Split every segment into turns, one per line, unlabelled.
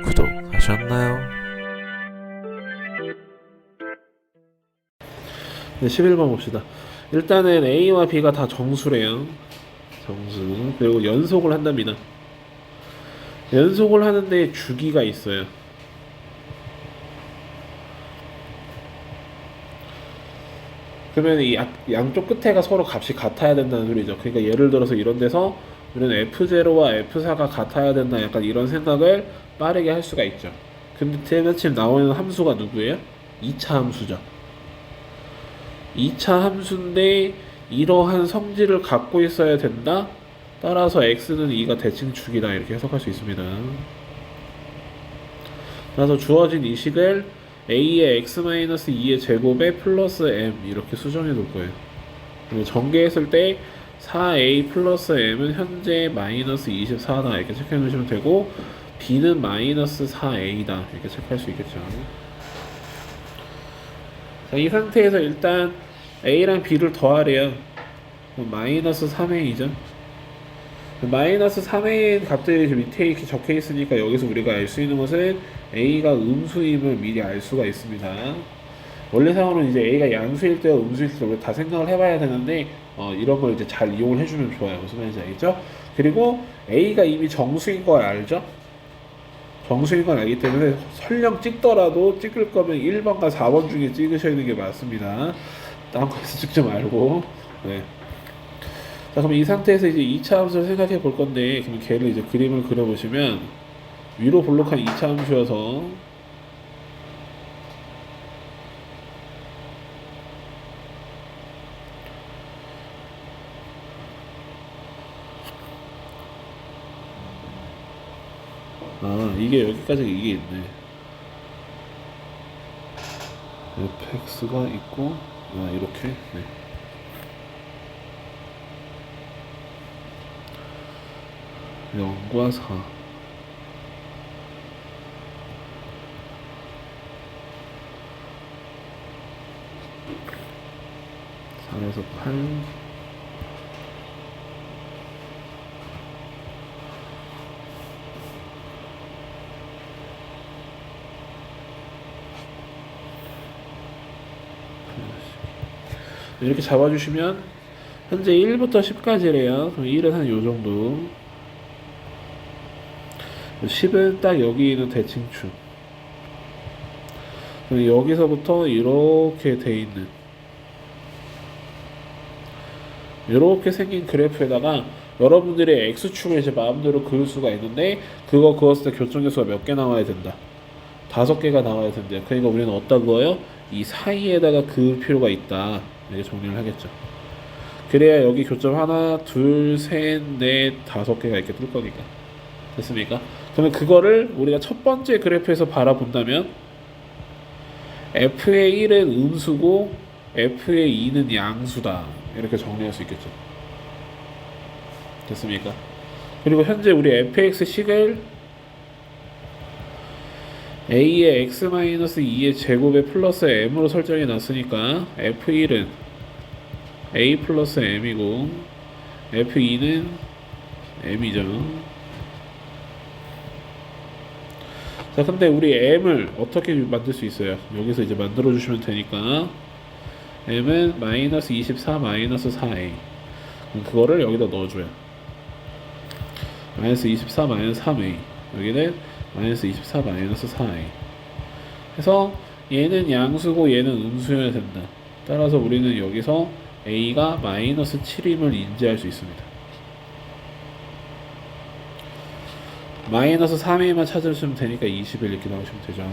구독하셨나요?
네, 11번 봅시다. 일단은 A와 B가 다 정수래요. 정수. 그리고 연속을 한답니다. 연속을 하는데 주기가 있어요. 그러면 이 양쪽 끝에가 서로 값이 같아야 된다는 소리죠. 그러니까 예를 들어서 이런 데서 우리는 F0와 F4가 같아야 된다, 약간 이런 생각을 빠르게 할 수가 있죠. 근데 마침 나오는 함수가 누구예요? 2차 함수죠. 2차 함수인데 이러한 성질을 갖고 있어야 된다. 따라서 x는 2가 대칭축이다, 이렇게 해석할 수 있습니다. 따라서 주어진 이 식을 a의 x-2의 제곱에 플러스 m 이렇게 수정해 놓을 거예요. 전개했을 때 4a 플러스 m은 현재 마이너스 24다, 이렇게 체크해 놓으시면 되고, b는 마이너스 4a다, 이렇게 체크할 수 있겠죠. 자, 이 상태에서 일단 a랑 b를 더하래요. 마이너스 3a죠. 마이너스 3a 값들이 밑에 이렇게 적혀 있으니까 여기서 우리가 알 수 있는 것은 a가 음수임을 미리 알 수가 있습니다. 원래상으로는 이제 a가 양수일 때와 음수일 때 다 생각을 해봐야 되는데, 이런 걸 이제 잘 이용을 해주면 좋아요. 무슨 말인지 알겠죠? 그리고 a가 이미 정수인 걸 알죠? 정수인 걸 알기 때문에 설령 찍더라도 찍을 거면 1번과 4번 중에 찍으셔야 되는 게 맞습니다. 딴 거에서 찍지 말고. 네. 자, 그럼 이 상태에서 이제 2차 함수를 생각해 볼 건데, 그럼 걔를 이제 그림을 그려보시면 위로 볼록한 2차 함수여서 이게 여기까지 이게 있네. fx가 있고, 이렇게. 네. (0과 4) 4에서 8 이렇게 잡아주시면 현재 1부터 10까지래요. 그럼 1은 한 요정도, 10은 딱 여기 있는 대칭축, 그럼 여기서부터 이렇게 돼 있는 이렇게 생긴 그래프에다가 여러분들의 x축을 이제 마음대로 그을 수가 있는데, 그거 그었을 때 교점계수가 몇 개 나와야 된다? 5개가 나와야 된대요. 그러니까 우리는 어디다 그어요? 이 사이에다가 그을 필요가 있다, 이렇게 정리를 하겠죠. 그래야 여기 교점 하나, 둘, 셋, 넷, 5개가 이렇게 뜰 거니까. 됐습니까? 그러면 그거를 우리가 첫 번째 그래프에서 바라본다면 f의 1은 음수고 f의 2는 양수다, 이렇게 정리할 수 있겠죠. 됐습니까? 그리고 현재 우리 fx 식을 a의 x-2의 제곱에 플러스 m으로 설정해 놨으니까 f1은 a 플러스 m이고 f2는 m이죠. 자, 근데 우리 m을 어떻게 만들 수 있어요? 여기서 이제 만들어 주시면 되니까 m은 마이너스 24 마이너스 4a, 그거를 여기다 넣어줘요. 마이너스 24 마이너스 3a, 여기는 마이너스 24 마이너스 4a 해서 얘는 양수고 얘는 음수여야 된다. 따라서 우리는 여기서 a가 마이너스 7임을 인지할 수 있습니다. 마이너스 3a만 찾으시면 되니까 21 이렇게 나오시면 되죠.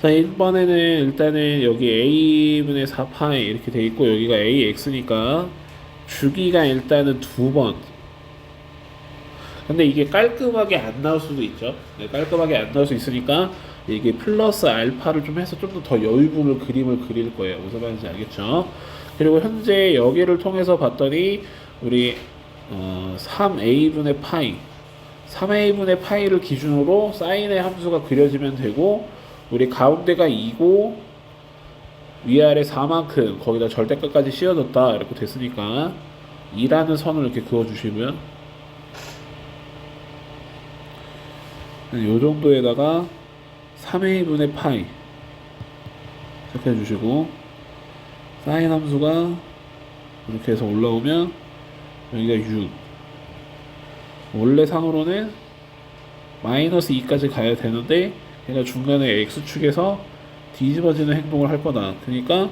자, 이번에는 일단은 여기 a분의 4파이 이렇게 돼 있고, 여기가 ax니까 주기가 일단은 2번. 근데 이게 깔끔하게 안 나올 수도 있죠. 네, 깔끔하게 안 나올 수 있으니까 이게 플러스 알파를 좀 해서 좀 더 여유분을 그림을 그릴 거예요. 무슨 말인지 알겠죠? 그리고 현재 여기를 통해서 봤더니 우리 3a분의 파이, 3a분의 파이를 기준으로 사인의 함수가 그려지면 되고, 우리 가운데가 2고 위아래 4만큼 거기다 절대값까지 씌워졌다, 이렇게 됐으니까 2라는 선을 이렇게 그어주시면 요 정도에다가 3a분의 파이 체크해 주시고, 사인 함수가 이렇게 해서 올라오면 여기가 6, 원래 상으로는 마이너스 2까지 가야 되는데 얘가 중간에 x축에서 뒤집어지는 행동을 할 거다. 그러니까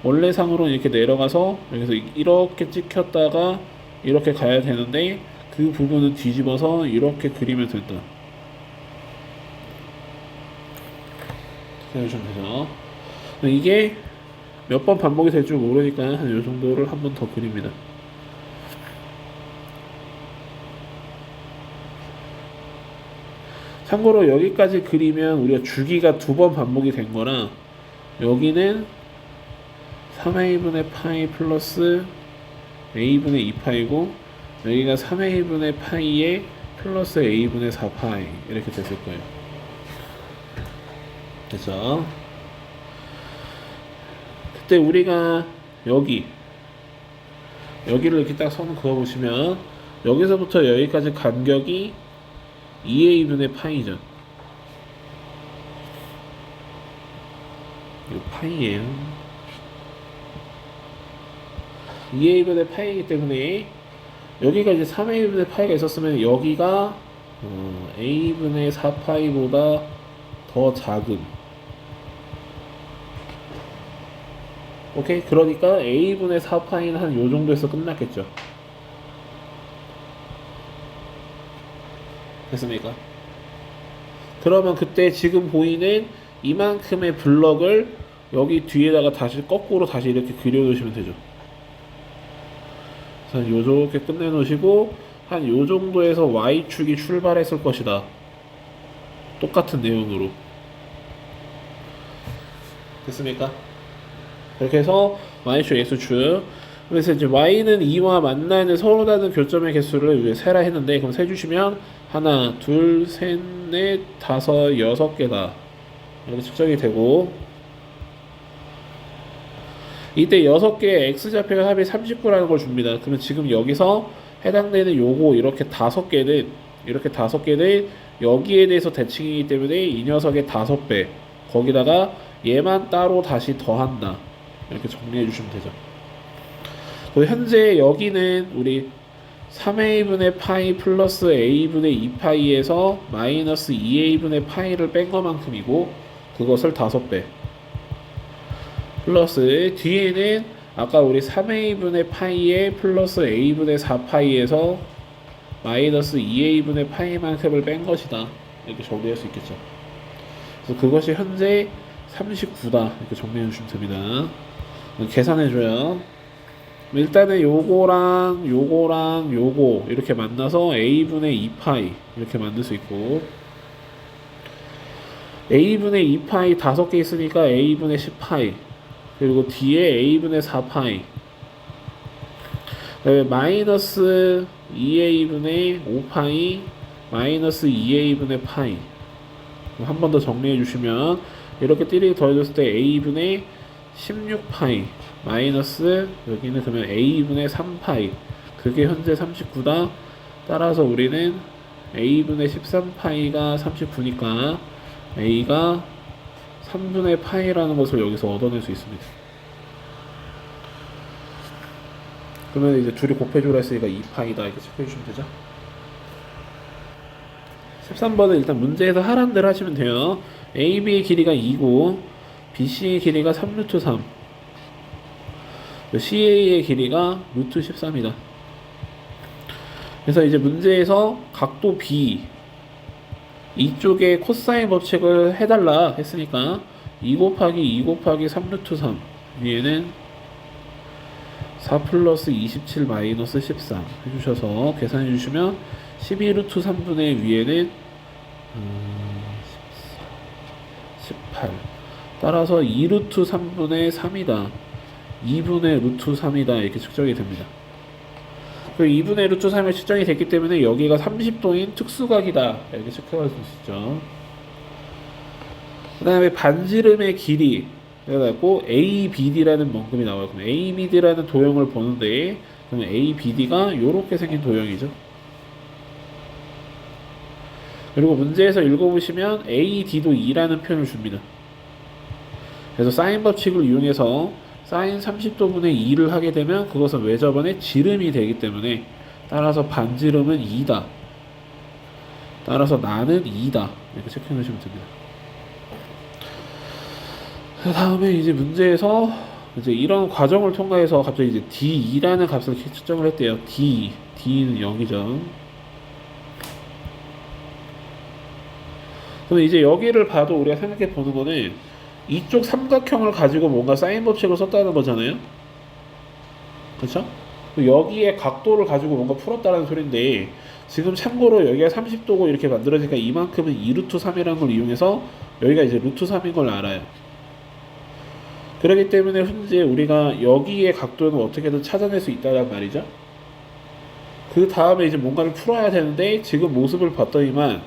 원래 상으로 이렇게 내려가서 여기서 이렇게 찍혔다가 이렇게 가야 되는데 그 부분은 뒤집어서 이렇게 그리면 된다. 해주시면 되죠. 이게 몇 번 반복이 될 줄 모르니까 한 이 정도를 한 번 더 그립니다. 참고로 여기까지 그리면 우리가 주기가 두 번 반복이 된 거라 여기는 3a분의 파이 플러스 a분의 2파이고 여기가 3a분의 파이에 플러스 a분의 4파이 이렇게 됐을 거예요. 됐죠? 그때 우리가 여기를 이렇게 딱 선을 그어보시면 여기서부터 여기까지 간격이 2a분의 파이죠. 이거 파이예요. 2a분의 파이이기 때문에 여기가 이제 3a분의 파이가 있었으면 여기가 a분의 4파이보다 더 작은, 오케이? 그러니까 a분의 4파이는 한 요 정도에서 끝났겠죠. 됐습니까? 그러면 그때 지금 보이는 이만큼의 블럭을 여기 뒤에다가 다시 거꾸로 다시 이렇게 그려놓으시면 되죠. 그래서 요렇게 끝내놓으시고 한 요 정도에서 y축이 출발했을 것이다. 똑같은 내용으로. 됐습니까? 그렇게 해서 y축, x축. 그래서 이제 y는 2와 만나는 서로 다른 교점의 개수를 이제 세라 했는데, 그럼 세주시면 하나, 둘, 셋, 넷, 다섯, 여섯 개다. 이렇게 측정이 되고, 이때 6개의 x좌표의 합이 39라는 걸 줍니다. 그러면 지금 여기서 해당되는 요거 이렇게 5개는 여기에 대해서 대칭이기 때문에 이 녀석의 5배, 거기다가 얘만 따로 다시 더한다. 이렇게 정리해 주시면 되죠. 현재 여기는 우리 3a분의 파이 플러스 a분의 2파이에서 마이너스 2a분의 파이를 뺀 것만큼이고, 그것을 5배 플러스 뒤에는 아까 우리 3a분의 파이에 플러스 a분의 4파이에서 마이너스 2a분의 파이만큼을 뺀 것이다. 이렇게 정리할 수 있겠죠. 그래서 그것이 현재 39다. 이렇게 정리해 주시면 됩니다. 계산해줘요. 일단은 요거랑 요거 이렇게 만나서 a분의 2파이 이렇게 만들 수 있고, a분의 2파이 5개 있으니까 a분의 10파이, 그리고 뒤에 a분의 4파이, 마이너스 2a분의 5파이 마이너스 2a분의 파이. 한 번 더 정리해 주시면 이렇게 띠리 더해줬을 때 a분의 16파이 마이너스 여기는 그러면 a분의 3파이, 그게 현재 39다. 따라서 우리는 a분의 13파이가 39니까 a가 3분의 파이라는 것을 여기서 얻어낼 수 있습니다. 그러면 이제 둘이 곱해주라 했으니까 2파이다 이렇게 체크해주시면 되죠. 13번은 일단 문제에서 하란 대로 하시면 돼요. AB의 길이가 2고 BC의 길이가 3루트 3, CA의 길이가 루트 13이다. 그래서 이제 문제에서 각도 B 이쪽에 코사인 법칙을 해달라 했으니까 2 곱하기 2 곱하기 3루트 3 위에는 4 플러스 27 마이너스 13 해주셔서 계산해 주시면 12루트 3분의 위에는 18, 따라서 2루트 3분의 3이다. 2분의 루트 3이다. 이렇게 측정이 됩니다. 2분의 루트 3이 측정이 됐기 때문에 여기가 30도인 특수각이다. 이렇게 체크할 수 있죠. 그 다음에 반지름의 길이 그래갖고 ABD라는 원금이 나와요. 그럼 ABD라는 도형을 보는데, 그러면 ABD가 이렇게 생긴 도형이죠. 그리고 문제에서 읽어보시면 AD도 2라는 표현을 줍니다. 그래서 사인 법칙을 이용해서 사인 30도분의 2를 하게 되면 그것은 외접원의 지름이 되기 때문에 따라서 반지름은 2다. 따라서 나는 2다. 이렇게 체크해 놓으시면 됩니다. 그 다음에 이제 문제에서 이제 이런 과정을 통과해서 갑자기 이제 D2라는 값을 측정을 했대요. D는 0이죠. 그럼 이제 여기를 봐도 우리가 생각해 보는 거는 이쪽 삼각형을 가지고 뭔가 사인 법칙을 썼다는 거잖아요. 그렇죠? 여기에 각도를 가지고 뭔가 풀었다는 소린데 지금 참고로 여기가 30도고 이렇게 만들어지니까 이만큼은 2루트 3이라는 걸 이용해서 여기가 이제 루트 3인 걸 알아요. 그렇기 때문에 현재 우리가 여기의 각도는 어떻게든 찾아낼 수 있다는 말이죠. 그 다음에 이제 뭔가를 풀어야 되는데 지금 모습을 봤더니만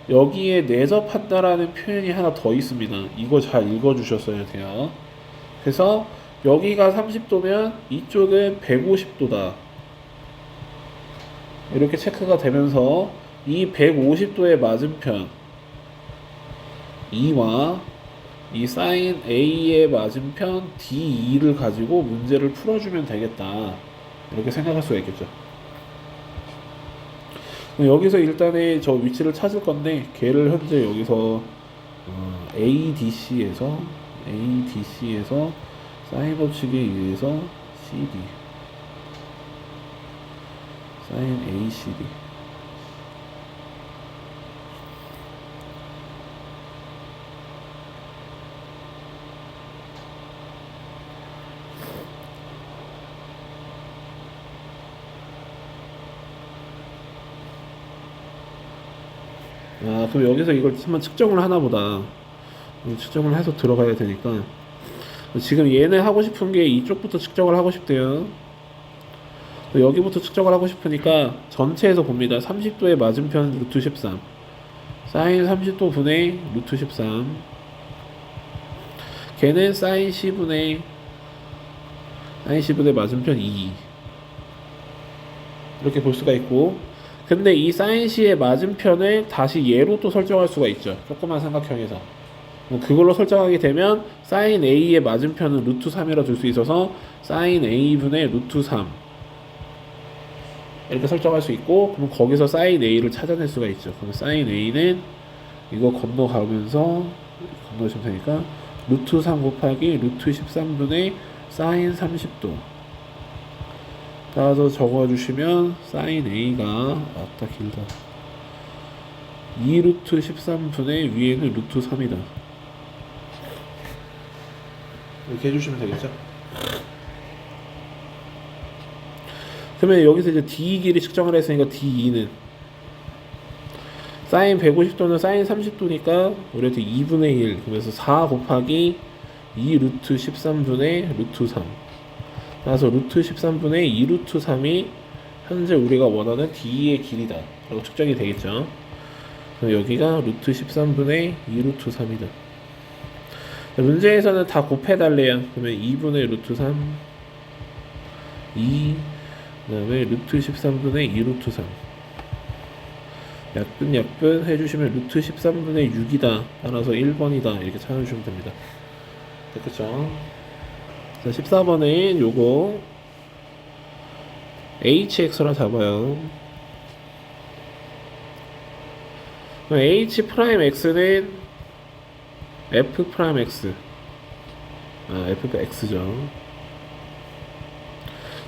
여기에 내접한다라는 표현이 하나 더 있습니다. 이거 잘 읽어주셨어야 돼요. 그래서 여기가 30도면 이쪽은 150도다. 이렇게 체크가 되면서 이 150도의 맞은편 2와 이 사인 A의 맞은편 D2를 가지고 문제를 풀어주면 되겠다. 이렇게 생각할 수가 있겠죠. 여기서 일단은 저 위치를 찾을 건데 걔를 현재 여기서 ADC에서 사인 법칙에 의해서 CD 사인 ACD 그럼 여기서 이걸 한번 측정을 하나 보다. 측정을 해서 들어가야 되니까 지금 얘는 하고 싶은 게 이쪽부터 측정을 하고 싶대요. 여기부터 측정을 하고 싶으니까 전체에서 봅니다. 30도의 맞은편 루트 13 사인 30도 분의 루트 13 걔는 사인 C분의 맞은편 2 이렇게 볼 수가 있고, 근데 이 사인 C의 맞은편을 다시 얘로 또 설정할 수가 있죠. 조그만 삼각형에서 그걸로 설정하게 되면 사인 A의 맞은편은 루트 3이라 줄 수 있어서 사인 A분의 루트 3 이렇게 설정할 수 있고, 그럼 거기서 사인 A를 찾아낼 수가 있죠. 그럼 사인 A는 이거 건너가면서 건너시면 되니까 루트 3 곱하기 루트 13분의 사인 30도 따라서 적어주시면 사인 A가 아따 길다 2 루트 13분의 위에는 루트 3이다 이렇게 해주시면 되겠죠. 그러면 여기서 이제 D 길이 측정을 했으니까 D2는 사인 150도는 사인 30도니까 우리한테 2분의 1 그래서 4 곱하기 2 루트 13분의 루트 3 따라서 루트 13분의 2 루트 3이 현재 우리가 원하는 D의 길이다 라고 측정이 되겠죠. 그럼 여기가 루트 13분의 2 루트 3이다. 문제에서는 다 곱해달래요. 그러면 2분의 루트 3 2 그 다음에 루트 13분의 2 루트 3 약분 해주시면 루트 13분의 6이다 따라서 1번이다 이렇게 찾아주시면 됩니다. 됐겠죠? 자 14번은 요거 HX라 잡아요. 그럼 H 프라임 X는 F 프라임 X F X죠.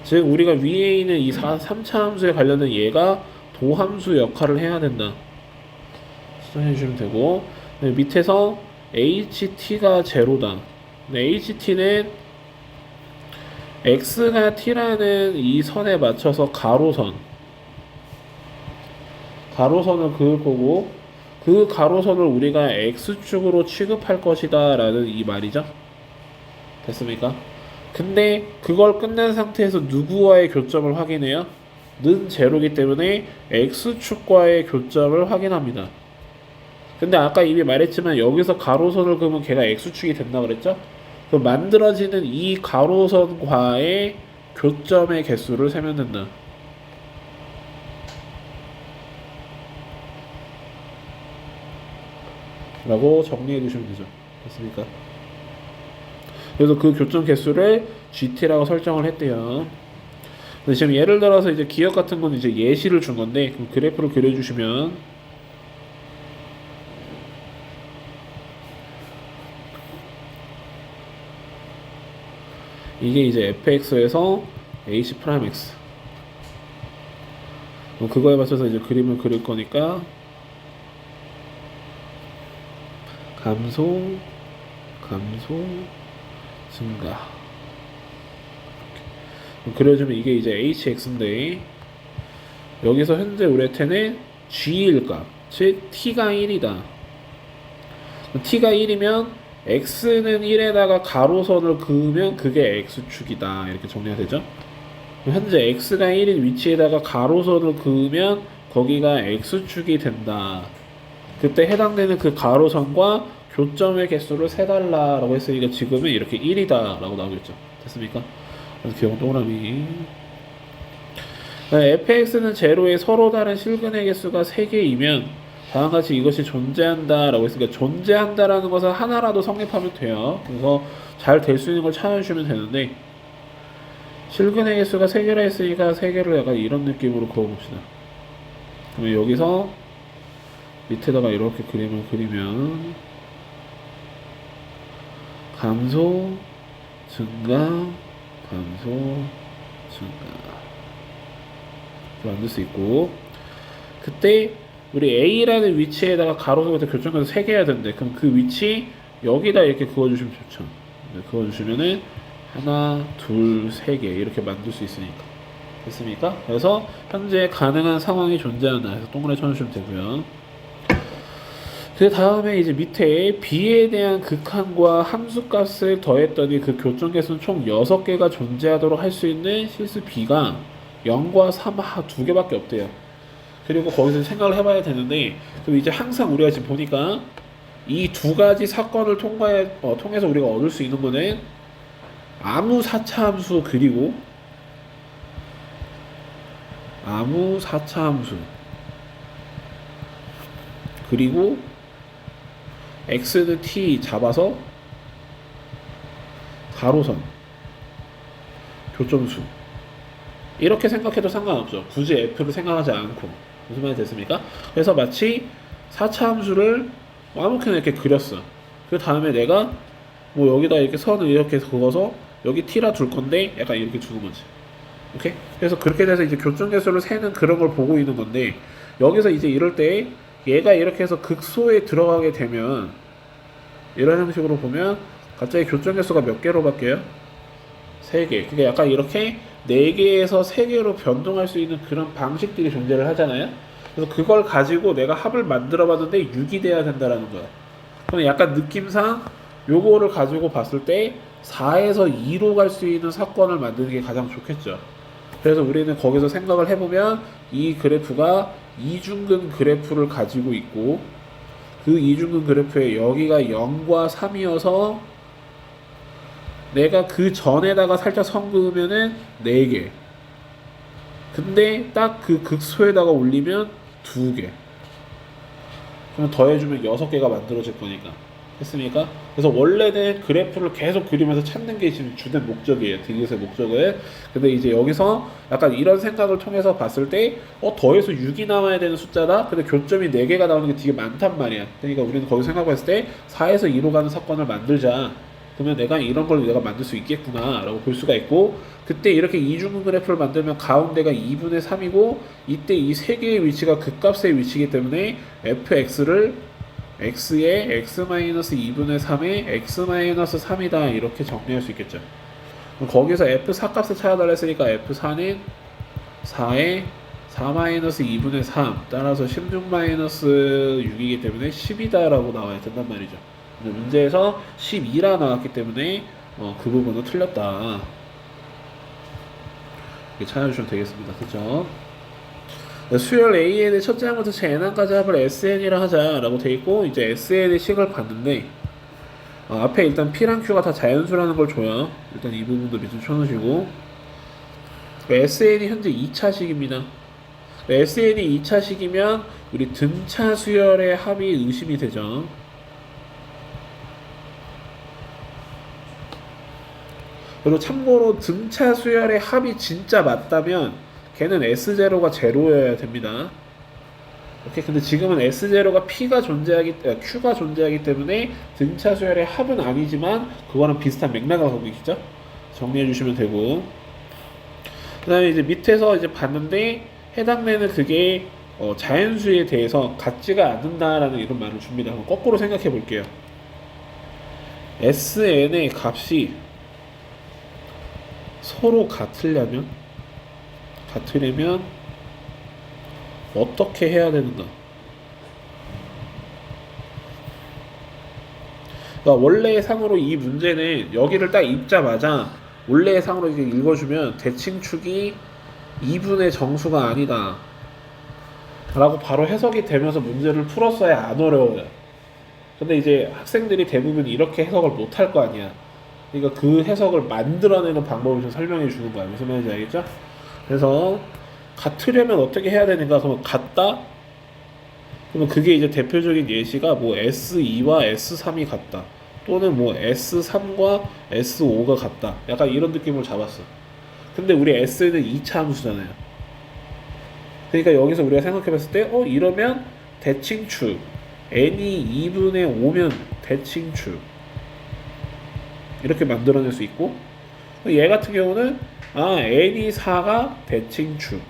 즉 우리가 위에 있는 이 3차 함수에 관련된 얘가 도함수 역할을 해야 된다 수정해 주시면 되고, 밑에서 HT가 제로다. HT는 X가 T라는 이 선에 맞춰서 가로선을 그을 거고, 그 가로선을 우리가 X축으로 취급할 것이다 라는 이 말이죠. 됐습니까? 근데 그걸 끝낸 상태에서 누구와의 교점을 확인해요? 는 제로이기 때문에 X축과의 교점을 확인합니다. 근데 아까 이미 말했지만 여기서 가로선을 그으면 걔가 X축이 된다 그랬죠? 그럼 만들어지는 이 가로선과의 교점의 개수를 세면 된다. 라고 정리해 주시면 되죠. 됐습니까? 그래서 그 교점 개수를 GT라고 설정을 했대요. 근데 지금 예를 들어서 이제 기억 같은 건 이제 예시를 준 건데, 그럼 그래프를 그려주시면, 이게 이제 fx에서 h 프라임 x. 그거에 맞춰서 이제 그림을 그릴 거니까, 감소, 증가. 그려주면 이게 이제 hx인데, 여기서 현재 우리한테는 g일 값, 즉 t가 1이다. t가 1이면 x는 1에다가 가로선을 그으면 그게 x축이다. 이렇게 정리가 되죠. 현재 x가 1인 위치에다가 가로선을 그으면 거기가 x축이 된다. 그때 해당되는 그 가로선과 교점의 개수를 세달라라고 했으니까 지금은 이렇게 1이다 라고 나오겠죠. 됐습니까? 그래서 기억 동그라미. fx는 제로에 서로 다른 실근의 개수가 3개이면 다음같이 이것이 존재한다 라고 했으니까 존재한다 라는 것은 하나라도 성립하면 돼요. 그래서 잘 될 수 있는 걸 찾아주시면 되는데, 실근의 개수가 3개라 했으니까 3개를 약간 이런 느낌으로 그어봅시다. 그러면 여기서 밑에다가 이렇게 그림을 그리면 감소, 증가, 감소, 증가 이렇게 만들 수 있고, 그때 우리 A라는 위치에다가 가로세로부터 교점에서 3개야 되는데, 그럼 그 위치 여기다 이렇게 그어주시면 좋죠. 그어주시면은 하나, 둘, 3개 이렇게 만들 수 있으니까. 됐습니까? 그래서 현재 가능한 상황이 존재한다 해서 동그라미 쳐주시면 되고요. 그 다음에 이제 밑에 b에 대한 극한과 함수값을 더했더니 그 교점계수는 총 6개가 존재하도록 할 수 있는 실수 b가 0과 3, 2개밖에 없대요. 그리고 거기서 생각을 해봐야 되는데, 그럼 이제 항상 우리가 지금 보니까 이 두 가지 사건을 통해서 우리가 얻을 수 있는 거는 아무 4차 함수 그리고 아무 4차 함수 그리고 x는 t 잡아서 가로선 교점수 이렇게 생각해도 상관없죠. 굳이 f를 생각하지 않고. 무슨 말이 됐습니까? 그래서 마치 4차 함수를 아무렇게나 이렇게 그렸어. 그 다음에 내가 뭐 여기다 이렇게 선을 이렇게 그어서 여기 t라 둘 건데 약간 이렇게 주는 거지. 오케이? 그래서 그렇게 돼서 이제 교점계수를 세는 그런 걸 보고 있는 건데, 여기서 이제 이럴 때 얘가 이렇게 해서 극소에 들어가게 되면 이런 형식으로 보면 갑자기 교점계수가 몇 개로 바뀌어요? 3개. 그게 약간 이렇게 4개에서 3개로 변동할 수 있는 그런 방식들이 존재를 하잖아요. 그래서 그걸 가지고 내가 합을 만들어 봤는데 6이 돼야 된다라는 거야. 그럼 약간 느낌상 요거를 가지고 봤을 때 4에서 2로 갈 수 있는 사건을 만드는 게 가장 좋겠죠. 그래서 우리는 거기서 생각을 해보면 이 그래프가 이중근 그래프를 가지고 있고, 그 이중근 그래프에 여기가 0과 3이어서 내가 그 전에다가 살짝 선 그으면은 4개. 근데 딱 그 극소에다가 올리면 2개. 그럼 더해주면 6개가 만들어질 거니까. 했습니까? 그래서 원래는 그래프를 계속 그리면서 찾는 게 지금 주된 목적이에요. 디귿의 목적은. 근데 이제 여기서 약간 이런 생각을 통해서 봤을 때 더해서 6이 나와야 되는 숫자다? 근데 교점이 4개가 나오는 게 되게 많단 말이야. 그러니까 우리는 거기서 생각했을 때 4에서 2로 가는 사건을 만들자. 그러면 내가 이런 걸 내가 만들 수 있겠구나 라고 볼 수가 있고, 그때 이렇게 이중근 그래프를 만들면 가운데가 2분의 3이고 이때 이 3개의 위치가 극값의 위치이기 때문에 fx를 x의 x-2분의 3의 x-3이다 이렇게 정리할 수 있겠죠. 그럼 거기서 f4 값을 찾아달라 했으니까 f4는 4의 4-2분의 3 따라서 16-6이기 때문에 10이다 라고 나와야 된단 말이죠. 문제에서 12라 나왔기 때문에 그 부분은 틀렸다 이렇게 찾아주시면 되겠습니다. 그죠? 수열 AN의 첫째 항부터 N항까지 합을 SN이라 하자라고 돼 있고, 이제 SN의 식을 봤는데 앞에 일단 P랑 Q가 다 자연수라는 걸 줘요. 일단 이 부분도 밑으로 쳐놓으시고, SN이 현재 2차식입니다. SN이 2차식이면 우리 등차 수열의 합이 의심이 되죠. 그리고 참고로 등차 수열의 합이 진짜 맞다면 걔는 S0가 제로여야 됩니다. 오케이. 근데 지금은 S0가 Q가 존재하기 때문에 등차 수열의 합은 아니지만 그거랑 비슷한 맥락을 갖고 있죠. 정리해 주시면 되고. 그 다음에 이제 밑에서 이제 봤는데 해당되는 그게 자연수에 대해서 같지가 않는다라는 이런 말을 줍니다. 그럼 거꾸로 생각해 볼게요. SN의 값이 서로 같으려면 어떻게 해야 되는가? 그러니까 원래의 상으로 이 문제는 여기를 딱 읽자마자 원래의 상으로 이렇게 읽어주면 대칭축이 2분의 정수가 아니다 라고 바로 해석이 되면서 문제를 풀었어야 안 어려워요. 근데 이제 학생들이 대부분 이렇게 해석을 못 할 거 아니야. 그러니까 그 해석을 만들어내는 방법을 좀 설명해 주는 거야. 무슨 말인지 알겠죠? 그래서 같으려면 어떻게 해야 되는가? 그러면 같다? 그러면 그게 이제 대표적인 예시가 뭐 S2와 S3이 같다. 또는 뭐 S3과 S5가 같다. 약간 이런 느낌을 잡았어. 근데 우리 S는 2차 함수잖아요. 그러니까 여기서 우리가 생각해 봤을 때 이러면 대칭축 n이 2분의 5면 대칭축 이렇게 만들어낼 수 있고 얘 같은 경우는 n이 4가 대칭축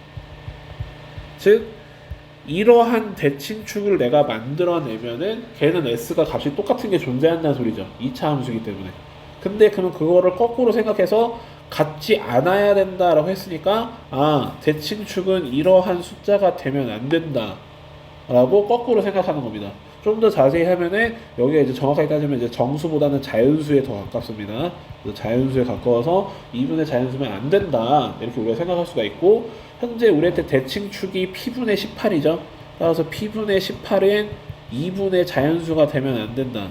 즉 이러한 대칭축을 내가 만들어내면은 걔는 s가 값이 똑같은 게 존재한다는 소리죠. 2차 함수이기 때문에. 근데 그러면 그거를 거꾸로 생각해서 같지 않아야 된다라고 했으니까 대칭축은 이러한 숫자가 되면 안 된다 라고 거꾸로 생각하는 겁니다. 좀 더 자세히 하면은 여기에 이제 정확하게 따지면 이제 정수보다는 자연수에 더 가깝습니다. 자연수에 가까워서 2분의 자연수면 안 된다 이렇게 우리가 생각할 수가 있고, 현재 우리한테 대칭축이 P분의 18이죠. 따라서 P분의 18은 2분의 자연수가 되면 안 된다.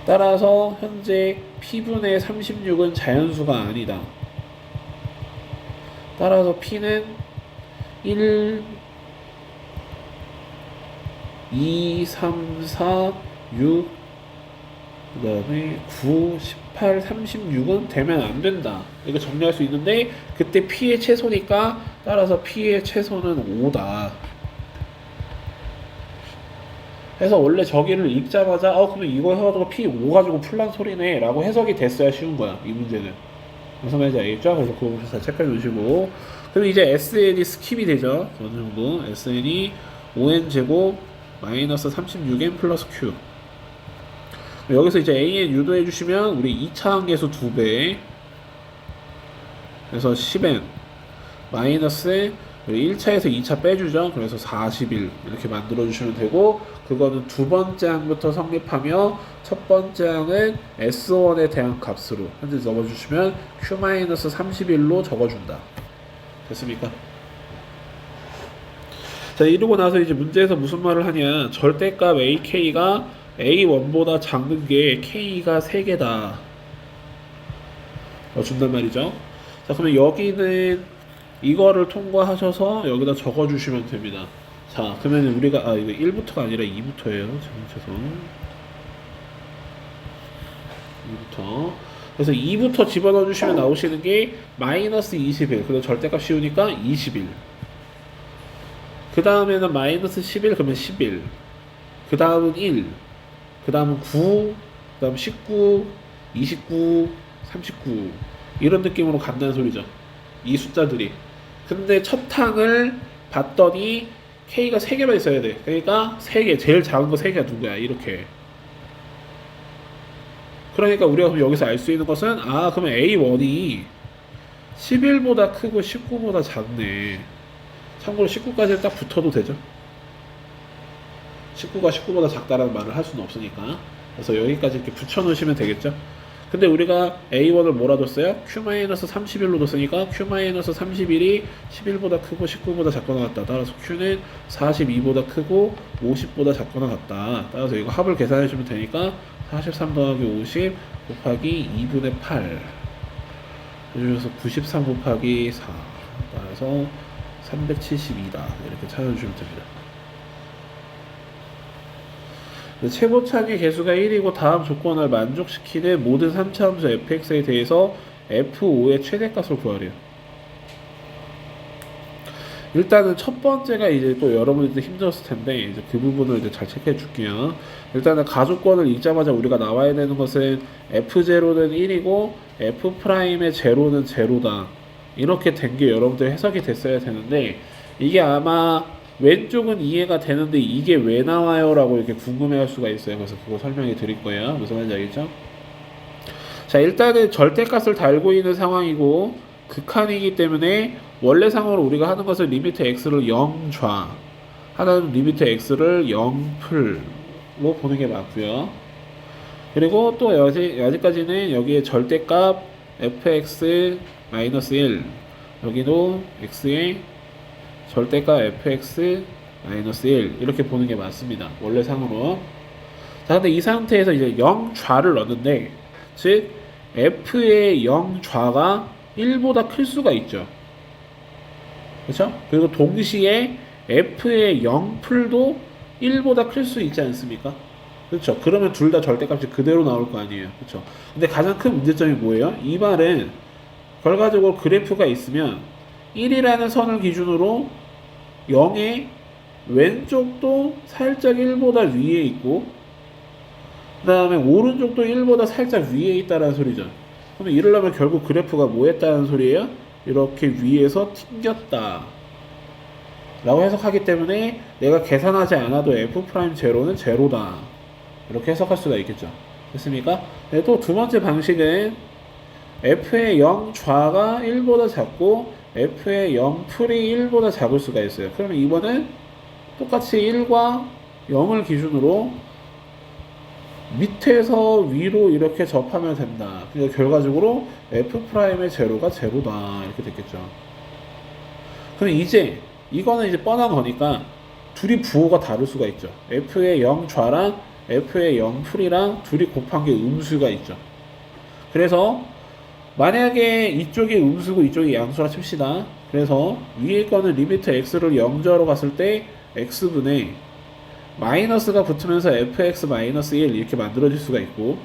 따라서 현재 P분의 36은 자연수가 아니다. 따라서 P는 1, 2, 3, 4, 6, 그 다음에 9, 18, 36은 되면 안 된다. 이거 정리할 수 있는데, 그때 P의 최소니까, 따라서 P의 최소는 5다. 해서 원래 저기를 읽자마자, 그러면 이거 해가지고 P5 가지고 풀란 소리네. 라고 해석이 됐어야 쉬운 거야, 이 문제는. 무슨 말인지 알겠죠? 그래서 그거 잘 체크해 주시고. 그럼 이제 SN이 스킵이 되죠. 어느 정도. SN이 5n제곱 마이너스 36n 플러스 q. 여기서 이제 an 유도해 주시면 우리 2차 항계수 2배 그래서 10n 마이너스 1차에서 2차 빼주죠. 그래서 41 이렇게 만들어 주시면 되고, 그거는 두 번째 항부터 성립하며 첫 번째 항은 S1에 대한 값으로 현재 적어주시면 Q-31로 적어준다. 됐습니까? 자, 이러고 나서 이제 문제에서 무슨 말을 하냐, 절대값 AK가 A1보다 작은 게 K가 3개다 준단 말이죠. 자, 그러면 여기는 이거를 통과하셔서 여기다 적어주시면 됩니다. 자, 그러면 우리가 이거 1부터가 아니라 2부터예요. 죄송. 2부터. 그래서 2부터 집어넣어 주시면 나오시는 게 마이너스 21. 그리고 절대값 씌우니까 21. 그 다음에는 마이너스 11, 그러면 11. 그 다음은 1. 그 다음은 9. 그 다음 19, 29, 39. 이런 느낌으로 간다는 소리죠. 이 숫자들이. 근데 첫 항을 봤더니 K가 3개만 있어야 돼. 그러니까 3개, 제일 작은 거 3개가 누구야? 이렇게. 그러니까 우리가 그럼 여기서 알 수 있는 것은, 그러면 A1이 11보다 크고 19보다 작네. 참고로 19까지 딱 붙어도 되죠. 19가 19보다 작다라는 말을 할 수는 없으니까. 그래서 여기까지 이렇게 붙여놓으시면 되겠죠. 근데 우리가 A1을 뭐라 뒀어요? Q-31로 뒀으니까 Q-31이 11보다 크고 19보다 작거나 같다. 따라서 Q는 42보다 크고 50보다 작거나 같다. 따라서 이거 합을 계산해 주면 되니까 43 더하기 50 곱하기 2분의 8 해주셔서 93 곱하기 4 따라서 372다. 이렇게 찾아주시면 됩니다. 최고차기 개수가 1이고 다음 조건을 만족시키는 모든 3차 함수 fx에 대해서 F5의 최대값을 구하래요. 일단은 첫 번째가 이제 또 여러분들도 힘들었을 텐데 이제 그 부분을 이제 잘 체크해 줄게요. 일단은 가속권을 읽자마자 우리가 나와야 되는 것은 F0는 1이고 F'의 제로는 제로다. 이렇게 된 게 여러분들 해석이 됐어야 되는데 이게 아마 왼쪽은 이해가 되는데 이게 왜 나와요? 라고 이렇게 궁금해 할 수가 있어요. 그래서 그거 설명해 드릴 거예요. 무슨 말인지 알겠죠? 자, 일단은 절대값을 달고 있는 상황이고 극한이기 때문에 원래상으로 우리가 하는 것은 리미트 x를 0좌 하나는 리미트 x를 0풀로 보는 게 맞고요. 그리고 또 여기까지는 여기에 절대값 fx-1 여기도 x의 절대값 fx-1 이렇게 보는 게 맞습니다. 원래상으로. 자, 근데 이 상태에서 이제 0좌를 넣는데 즉 f의 0좌가 1보다 클 수가 있죠. 그렇죠? 그리고 동시에 f의 0풀도 1보다 클 수 있지 않습니까? 그렇죠? 그러면 둘 다 절대값이 그대로 나올 거 아니에요. 그렇죠? 근데 가장 큰 문제점이 뭐예요? 이 말은 결과적으로 그래프가 있으면 1이라는 선을 기준으로 0의 왼쪽도 살짝 1보다 위에 있고 그 다음에 오른쪽도 1보다 살짝 위에 있다는 소리죠. 그러면 이러려면 결국 그래프가 뭐 했다는 소리예요? 이렇게 위에서 튕겼다 라고 해석하기 때문에 내가 계산하지 않아도 F'제로는 제로다 이렇게 해석할 수가 있겠죠. 됐습니까? 네, 또 두 번째 방식은 F의 0좌가 1보다 작고 F의 0풀이 1보다 작을 수가 있어요. 그러면 이번엔 똑같이 1과 0을 기준으로 밑에서 위로 이렇게 접하면 된다. 그러니까 결과적으로 F'의 제로가 제로다 이렇게 됐겠죠. 그럼 이제 이거는 이제 뻔한 거니까 둘이 부호가 다를 수가 있죠. F의 0좌랑 F의 0풀이랑 둘이 곱한 게 음수가 있죠. 그래서 만약에 이쪽이 음수고 이쪽이 양수라 칩시다. 그래서 위에 거는 리미트 x를 0좌로 갔을 때 x분의 마이너스가 붙으면서 fx-1 이렇게 만들어질 수가 있고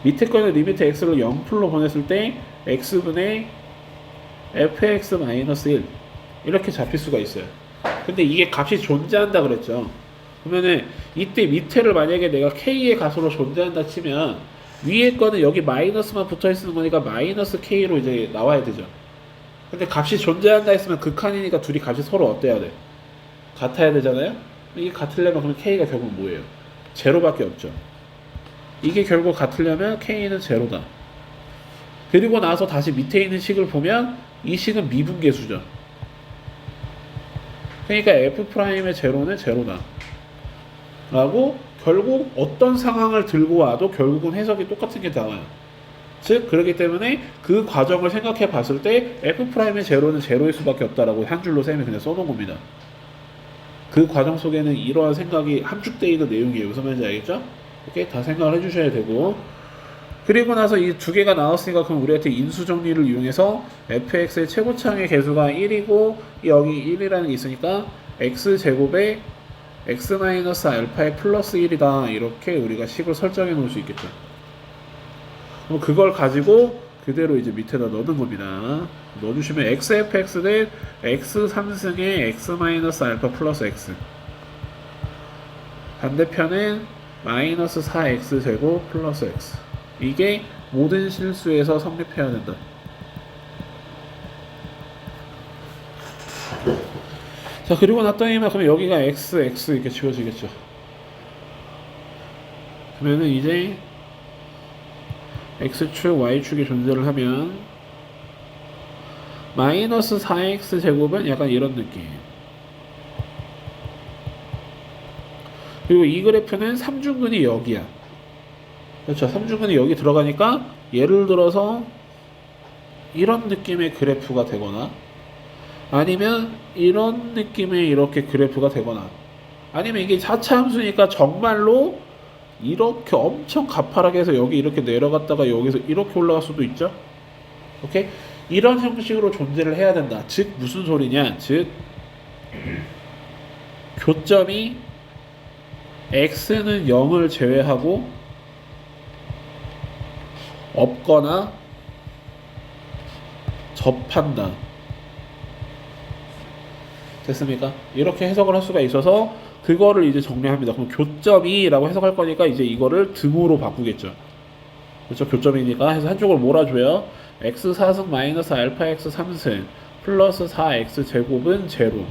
밑에 거는 리미트 x를 0풀로 보냈을 때 x분의 fx-1 이렇게 잡힐 수가 있어요. 근데 이게 값이 존재한다 그랬죠. 그러면은 이때 밑에를 만약에 내가 k의 값으로 존재한다 치면 위에 거는 여기 마이너스만 붙어 있는 거니까 마이너스 k로 이제 나와야 되죠. 근데 값이 존재한다 했으면 극한이니까 둘이 값이 서로 어때야 돼? 같아야 되잖아요? 이게 같으려면 그럼 k가 결국 뭐예요? 제로밖에 없죠. 이게 결국 같으려면 k는 제로다. 그리고 나서 다시 밑에 있는 식을 보면 이 식은 미분계수죠. 그러니까 F'의 제로는 제로다. 라고 결국 어떤 상황을 들고 와도 결국은 해석이 똑같은 게 나와요. 즉 그렇기 때문에 그 과정을 생각해 봤을 때 F'의 제로는 제로일 수밖에 없다라고 한 줄로 쌤이 그냥 써놓은 겁니다. 그 과정 속에는 이러한 생각이 함축되어 있는 내용이에요. 무슨 말인지 알겠죠? 이렇게 다 생각을 해주셔야 되고 그리고 나서 이 두 개가 나왔으니까 그럼 우리한테 인수 정리를 이용해서 fx의 최고창의 개수가 1이고 여기 1이라는 게 있으니까 x제곱에 x-알파의 플러스 1이다 이렇게 우리가 식을 설정해 놓을 수 있겠죠. 그럼 그걸 가지고 그대로 이제 밑에다 넣는 겁니다. 넣어주시면 xfx는 x3승의 x-알파 플러스 x 반대편은 마이너스 4x제곱 플러스 x 이게 모든 실수에서 성립해야 된다. 자 그리고 났더니만 그러면 여기가 x, x 이렇게 지워지겠죠. 그러면은 이제 x축, y축이 존재를 하면 마이너스 4x 제곱은 약간 이런 느낌. 그리고 이 그래프는 삼중근이 여기야. 그렇죠. 삼중근이 여기 들어가니까 예를 들어서 이런 느낌의 그래프가 되거나 아니면 이런 느낌의 이렇게 그래프가 되거나 아니면 이게 4차 함수니까 정말로 이렇게 엄청 가파르게 해서 여기 이렇게 내려갔다가 여기서 이렇게 올라갈 수도 있죠. 오케이? 이런 형식으로 존재를 해야 된다. 즉 무슨 소리냐? 즉 교점이 x는 0을 제외하고 없거나 접한다. 됐습니까? 이렇게 해석을 할 수가 있어서 그거를 이제 정리합니다. 그럼 교점이라고 해석할 거니까 이제 이거를 등으로 바꾸겠죠. 그렇죠? 교점이니까 해서 한쪽을 몰아줘요. x4승 마이너스 알파 x 3승 플러스 4x 제곱은 제로.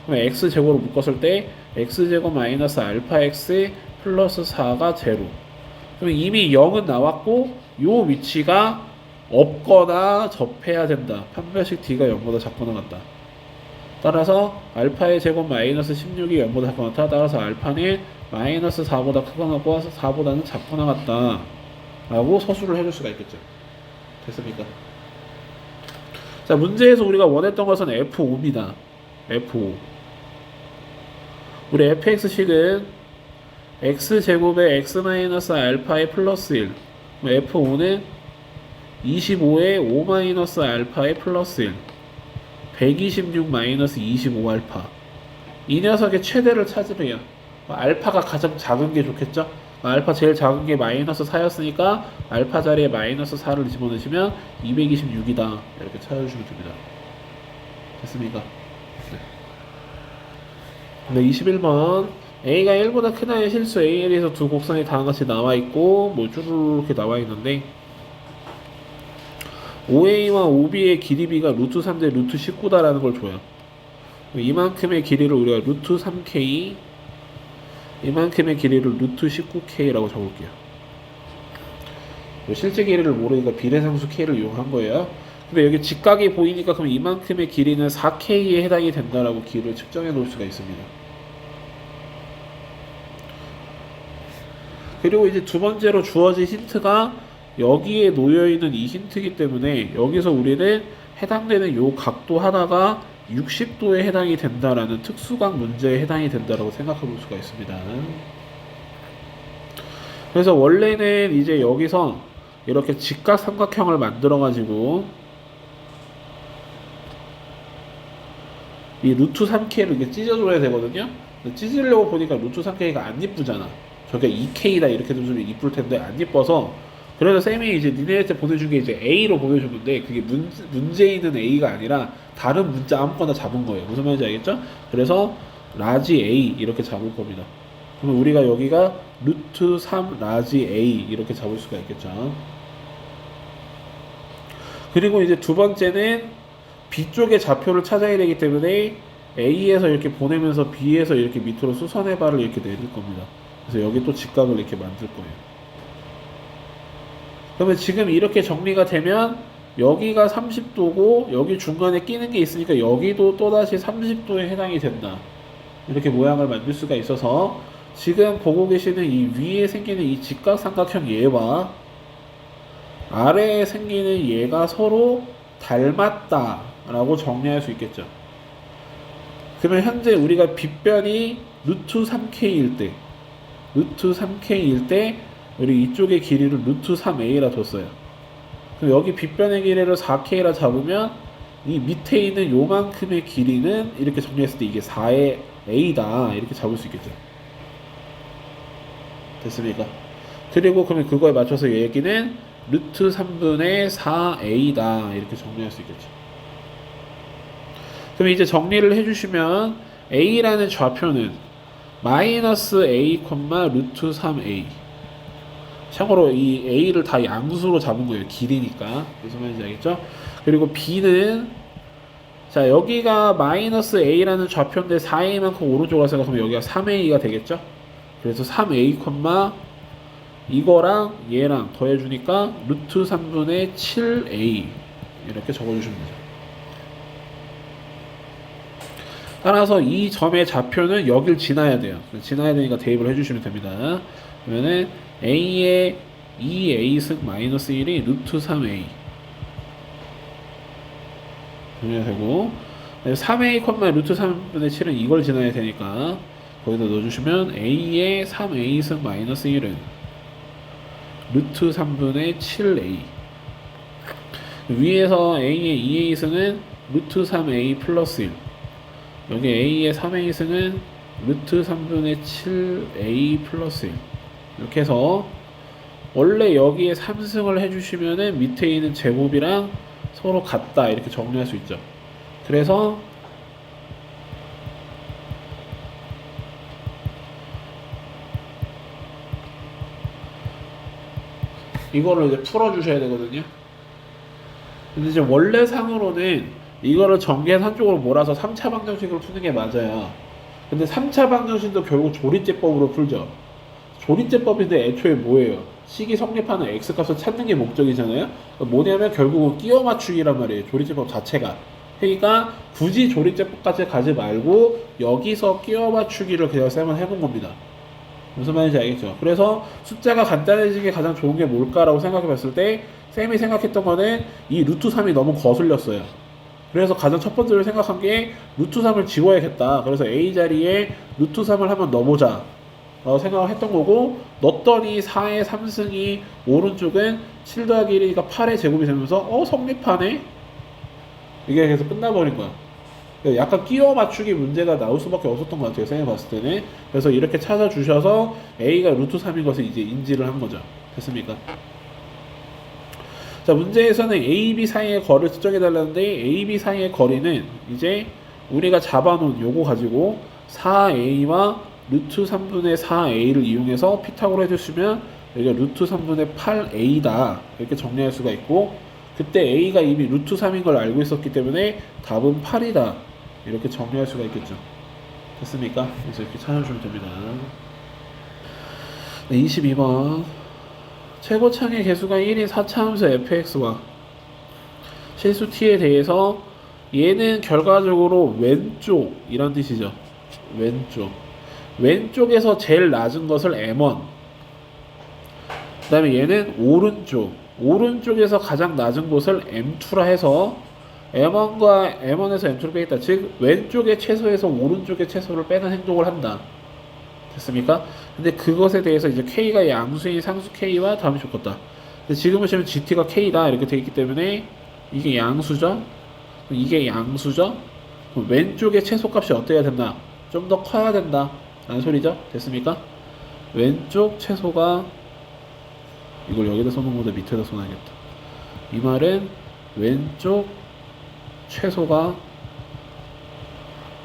그럼 x 제곱으로 묶었을 때 x 제곱 마이너스 알파 x 플러스 4가 제로. 그럼 이미 0은 나왔고 요 위치가 없거나 접해야 된다. 판별식 d가 0보다 작거나 같다. 따라서 알파의 제곱 마이너스 16이 0보다 작거나 같다. 따라서 알파는 마이너스 4보다 크거나 같고 4보다는 작거나 같다 라고 서술을 해줄 수가 있겠죠. 됐습니까? 자, 문제에서 우리가 원했던 것은 F5입니다. F5. 우리 fx식은 x제곱에 x 알파의 플러스 1. F5는 25에 5 알파의 플러스 1. 126 25 알파. 이 녀석의 최대를 찾으래요. 알파가 가장 작은 게 좋겠죠? 알파 제일 작은 게 마이너스 4였으니까 알파 자리에 마이너스 4를 집어넣으시면 226이다. 이렇게 찾아주시면 됩니다. 됐습니까? 네. 21번. A가 1보다 크다의 실수 A에서 두 곡선이 다음같이 나와있고 뭐 쭈루루 이렇게 나와있는데 OA와 OB의 길이 B가 루트 3대 루트 19다라는 걸 줘요. 이만큼의 길이를 우리가 루트 3K, 이만큼의 길이를 루트 19K라고 적을게요. 실제 길이를 모르니까 비례상수 K를 이용한 거예요. 근데 여기 직각이 보이니까 그럼 이만큼의 길이는 4K에 해당이 된다라고 길을 측정해 놓을 수가 있습니다. 그리고 이제 두 번째로 주어진 힌트가 여기에 놓여있는 이 힌트이기 때문에 여기서 우리는 해당되는 요 각도 하나가 60도에 해당이 된다라는 특수각 문제에 해당이 된다라고 생각해 볼 수가 있습니다. 그래서 원래는 이제 여기서 이렇게 직각 삼각형을 만들어 가지고 이 루트 3K를 이렇게 찢어줘야 되거든요. 찢으려고 보니까 루트 3K가 안 이쁘잖아. 저게 2K다 이렇게 좀 이쁠 텐데 안 이뻐서 그래서 쌤이 이제 니네한테 보내준 게 이제 A로 보내줬는데 그게 문제에 있는 A가 아니라 다른 문자 아무거나 잡은 거예요. 무슨 말인지 알겠죠? 그래서 라지 A 이렇게 잡을 겁니다. 그러면 우리가 여기가 루트 3 라지 A 이렇게 잡을 수가 있겠죠. 그리고 이제 두 번째는 B쪽의 좌표를 찾아야 되기 때문에 A에서 이렇게 보내면서 B에서 이렇게 밑으로 수선의 발을 이렇게 내릴 겁니다. 그래서 여기 또 직각을 이렇게 만들 거예요. 그러면 지금 이렇게 정리가 되면 여기가 30도고 여기 중간에 끼는 게 있으니까 여기도 또다시 30도에 해당이 된다. 이렇게 모양을 만들 수가 있어서 지금 보고 계시는 이 위에 생기는 이 직각삼각형 얘와 아래에 생기는 얘가 서로 닮았다 라고 정리할 수 있겠죠. 그러면 현재 우리가 빗변이 루트 3K일 때 루트 3K일 때 우리 이쪽의 길이를 루트 3A라 뒀어요. 그럼 여기 빗변의 길이를 4K라 잡으면 이 밑에 있는 요만큼의 길이는 이렇게 정리했을 때 이게 4의 A다 이렇게 잡을 수 있겠죠. 됐습니까? 그리고 그러면 그거에 맞춰서 얘기는 루트 3분의 4A다 이렇게 정리할 수 있겠죠. 그럼 이제 정리를 해주시면 A라는 좌표는 마이너스 A, 루트 3A. 참고로 이 A를 다 양수로 잡은 거예요. 길이니까. 무슨 말인지 알겠죠? 그리고 B는 자 여기가 마이너스 A라는 좌표인데 4A만큼 오른쪽으로 가서 그러면 여기가 3A가 되겠죠? 그래서 3A, 이거랑 얘랑 더해주니까 루트 3분의 7A 이렇게 적어주시면 되죠. 따라서 이 점의 좌표는 여길 지나야 돼요. 지나야 되니까 대입을 해주시면 됩니다. 그러면은 A의 2A승 마이너스 1이 루트 3A 정리가 되고 3A, 루트 3분의 7은 이걸 지나야 되니까 거기다 넣어주시면 A의 3A승 마이너스 1은 루트 3분의 7A 위에서 A의 2A승은 루트 3A 플러스 1 여기 A의 3A승은 루트 3분의 7A 플러스 1 이렇게 해서 원래 여기에 3승을 해주시면은 밑에 있는 제곱이랑 서로 같다 이렇게 정리할 수 있죠. 그래서 이거를 이제 풀어주셔야 되거든요. 근데 이제 원래 상으로는 이거를 전개해서 한쪽으로 몰아서 3차 방정식으로 푸는 게 맞아요. 근데 3차 방정식도 결국 조리제법으로 풀죠. 조리제법인데 애초에 뭐예요? 식이 성립하는 x값을 찾는 게 목적이잖아요. 뭐냐면 결국은 끼워 맞추기란 말이에요. 조리제법 자체가. 그러니까 굳이 조리제법까지 가지 말고 여기서 끼워 맞추기를 그냥 쌤은 해본 겁니다. 무슨 말인지 알겠죠? 그래서 숫자가 간단해지기 가장 좋은 게 뭘까라고 생각해 봤을 때 쌤이 생각했던 거는 이 루트 3이 너무 거슬렸어요. 그래서 가장 첫 번째로 생각한 게 루트 3을 지워야겠다. 그래서 A 자리에 루트 3을 한번 넣어보자 라고 생각을 했던 거고, 넣었더니 4의 3승이 오른쪽은 7 더하기 1이니까 8의 제곱이 되면서 성립하네? 이게 그래서 끝나버린 거야. 약간 끼워 맞추기 문제가 나올 수밖에 없었던 것 같아요, 생각해 봤을 때는. 그래서 이렇게 찾아주셔서 A가 루트 3인 것을 이제 인지를 한 거죠. 됐습니까? 자, 문제에서는 A, B 사이의 거리를 측정해 달라는데 A, B 사이의 거리는 이제 우리가 잡아놓은 요거 가지고 4A와 루트 3분의 4A를 이용해서 피타고라 해주시면 여기가 루트 3분의 8A다 이렇게 정리할 수가 있고, 그때 A가 이미 루트 3인 걸 알고 있었기 때문에 답은 8이다 이렇게 정리할 수가 있겠죠. 됐습니까? 그래서 이렇게 찾아주면 됩니다. 네, 22번 최고창의 개수가 1인 4차함수 fx와 실수 t에 대해서 얘는 결과적으로 왼쪽 이런 뜻이죠. 왼쪽에서 제일 낮은 것을 m1, 그 다음에 얘는 오른쪽에서 가장 낮은 곳을 m2라 해서 m1과 m1에서 m2를 빼겠다. 즉 왼쪽의 최소에서 오른쪽의 최소를 빼는 행동을 한다. 됐습니까? 근데 그것에 대해서 이제 k가 양수인 상수 k와 다음이 좋겠다. 근데 지금 보시면 gt가 k다 이렇게 되어 있기 때문에 이게 양수죠. 그럼 왼쪽의 최소값이 어때야 된다? 좀 더 커야 된다 라는 소리죠. 됐습니까? 왼쪽 최소가, 이걸 여기다 써놓은 것보다 밑에다 써놔야겠다. 이 말은 왼쪽 최소가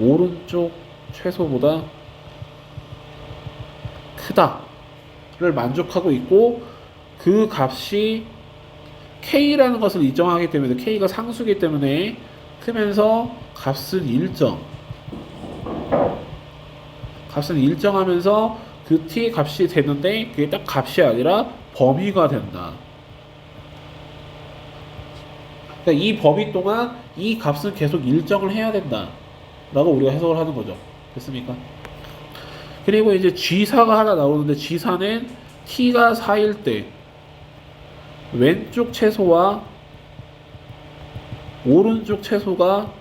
오른쪽 최소보다 크다를 만족하고 있고, 그 값이 K라는 것을 인정하기 때문에 K가 상수이기 때문에 크면서 값은 일정하면서 그 T의 값이 되는데 그게 딱 값이 아니라 범위가 된다. 그러니까 이 범위 동안 이 값은 계속 일정을 해야 된다 라고 우리가 해석을 하는 거죠. 됐습니까? 그리고 이제 G4가 하나 나오는데 G4는 T가 4일 때 왼쪽 최소와 오른쪽 최소가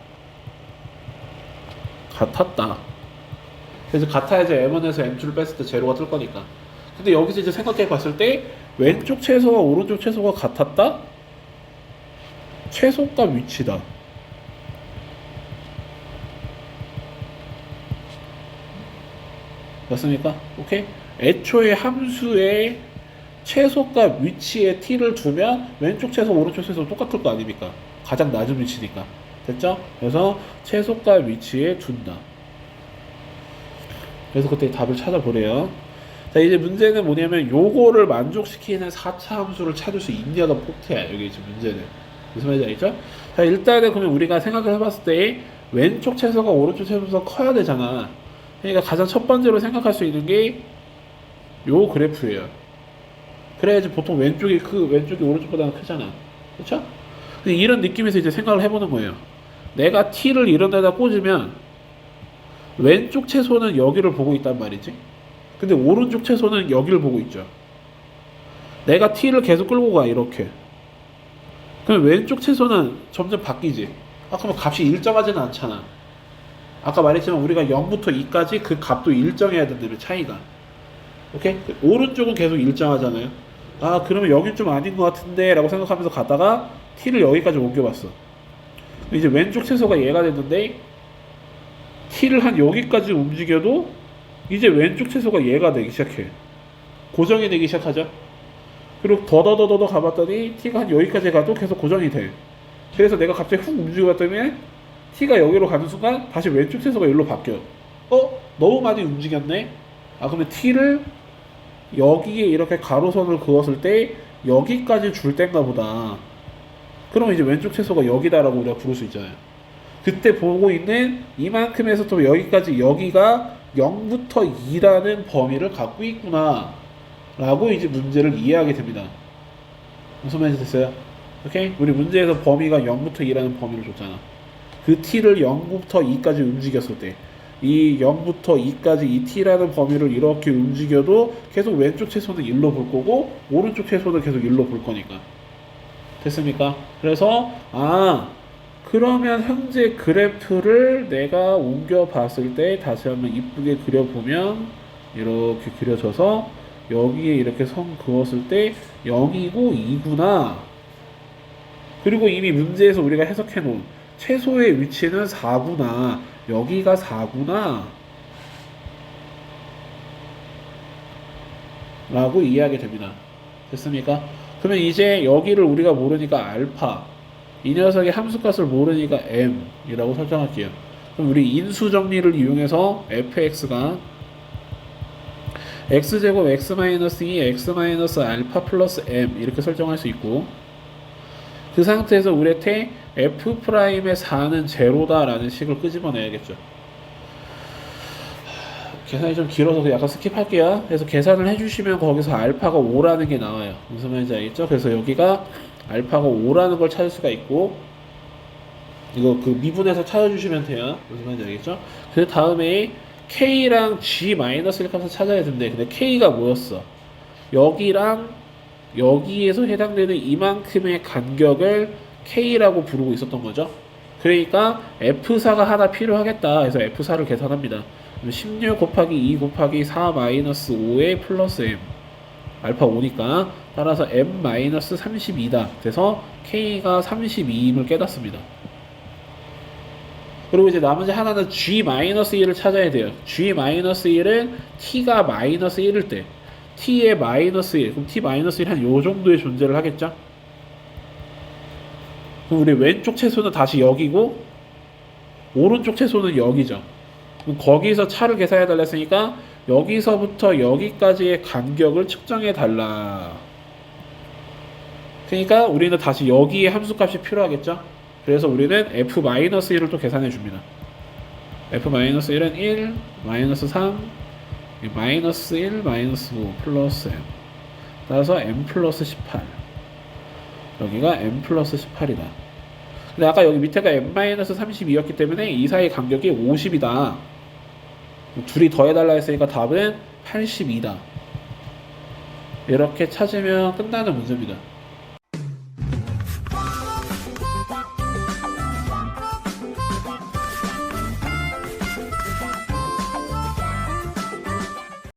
같았다. 그래서 같아야지 M1에서 M2를 뺐을 때 제로가 뜰 거니까. 근데 여기서 이제 생각해 봤을 때 왼쪽 최소와 오른쪽 최소가 같았다? 최소값 위치다. 맞습니까? 오케이? 애초에 함수의 최소값 위치에 t를 두면 왼쪽 최소 오른쪽 최소 똑같을 거 아닙니까? 가장 낮은 위치니까. 됐죠? 그래서 최소값 위치에 둔다. 그래서 그때 답을 찾아보래요. 자, 이제 문제는 뭐냐면 요거를 만족시키는 4차 함수를 찾을 수 있냐가 포트야. 여기 지금 문제는. 무슨 말인지 알겠죠? 자, 일단은 그러면 우리가 생각을 해봤을 때 왼쪽 최소가 오른쪽 최소보다 커야 되잖아. 그러니까 가장 첫 번째로 생각할 수 있는 게 요 그래프예요. 그래야지 보통 왼쪽이 오른쪽보다 크잖아. 그렇죠? 근데 이런 느낌에서 이제 생각을 해보는 거예요. 내가 t를 이런 데다 꽂으면 왼쪽 채소는 여기를 보고 있단 말이지. 근데 오른쪽 채소는 여기를 보고 있죠. 내가 t를 계속 끌고 가 이렇게. 그럼 왼쪽 채소는 점점 바뀌지. 그러면 값이 일정하지는 않잖아. 아까 말했지만 우리가 0부터 2까지 그 값도 일정해야 된다며, 차이가. 오케이? 오른쪽은 계속 일정하잖아요. 그러면 여긴 좀 아닌 것 같은데 라고 생각하면서 가다가 t를 여기까지 옮겨봤어. 이제 왼쪽 채소가 얘가 됐는데 t를 한 여기까지 움직여도 이제 왼쪽 채소가 얘가 되기 시작해. 고정이 되기 시작하죠. 그리고 더더더더 가봤더니 t가 한 여기까지 가도 계속 고정이 돼. 그래서 내가 갑자기 훅 움직여 봤더니 t가 여기로 가는 순간 다시 왼쪽 채소가 여기로 바뀌어. 너무 많이 움직였네. 그러면 t를 여기에 이렇게 가로선을 그었을 때 여기까지 줄 땐가 보다. 그러면 이제 왼쪽 채소가 여기다라고 우리가 부를 수 있잖아요. 그때 보고 있는 이만큼에서 또 여기까지 여기가 0부터 2라는 범위를 갖고 있구나 라고 이제 문제를 이해하게 됩니다. 무슨 말인지 됐어요? 오케이? 우리 문제에서 범위가 0부터 2라는 범위를 줬잖아. 그 t를 0부터 2까지 움직였을 때 이 0부터 2까지 이 t라는 범위를 이렇게 움직여도 계속 왼쪽 채소는 1로 볼 거고 오른쪽 채소는 계속 1로 볼 거니까. 됐습니까? 그래서 그러면 현재 그래프를 내가 옮겨 봤을 때 다시 한번 이쁘게 그려보면 이렇게 그려져서 여기에 이렇게 선 그었을 때 0이고 2구나. 그리고 이미 문제에서 우리가 해석해 놓은 채소의 위치는 4구나. 여기가 4구나 라고 이해하게 됩니다. 됐습니까? 그러면 이제 여기를 우리가 모르니까 알파, 이 녀석의 함수값을 모르니까 m이라고 설정할게요. 그럼 우리 인수 정리를 이용해서 fx가 x제곱 x-2 x-알파 플러스 m 이렇게 설정할 수 있고, 그 상태에서 우리한테 f'의 4는 제로다라는 식을 끄집어내야겠죠. 계산이 좀 길어서 약간 스킵할게요. 그래서 계산을 해주시면 거기서 알파가 5라는 게 나와요. 무슨 말인지 알겠죠? 그래서 여기가 알파가 5라는 걸 찾을 수가 있고, 이거 그 미분해서 찾아주시면 돼요. 무슨 말인지 알겠죠? 그 다음에 k랑 g-1 값을 찾아야 되는데, 근데 k가 뭐였어? 여기랑 여기에서 해당되는 이만큼의 간격을 k라고 부르고 있었던 거죠. 그러니까 f4가 하나 필요하겠다 해서 f4를 계산합니다. 16 곱하기 2 곱하기 4 마이너스 5에 플러스 m 알파 5니까 따라서 m 마이너스 32다. 그래서 k가 32임을 깨닫습니다. 그리고 이제 나머지 하나는 g-1을 찾아야 돼요. g-1은 t가 마이너스 1일 때 t의 마이너스 1, 그럼 t-1 한 요 정도의 존재를 하겠죠? 그럼 우리 왼쪽 채소는 다시 여기고 오른쪽 채소는 여기죠. 그럼 거기서 차를 계산해 달라 했으니까 여기서부터 여기까지의 간격을 측정해 달라. 그러니까 우리는 다시 여기에 함수값이 필요하겠죠? 그래서 우리는 f-1을 또 계산해 줍니다. f-1은 1, 마이너스 3, 마이너스 1, 마이너스 5, 플러스 m. 따라서 m 플러스 18. 여기가 m 플러스 18이다. 근데 아까 여기 밑에가 m-32였기 때문에 이 사이 간격이 50이다. 둘이 더해달라 했으니까 답은 82다. 이렇게 찾으면 끝나는 문제입니다.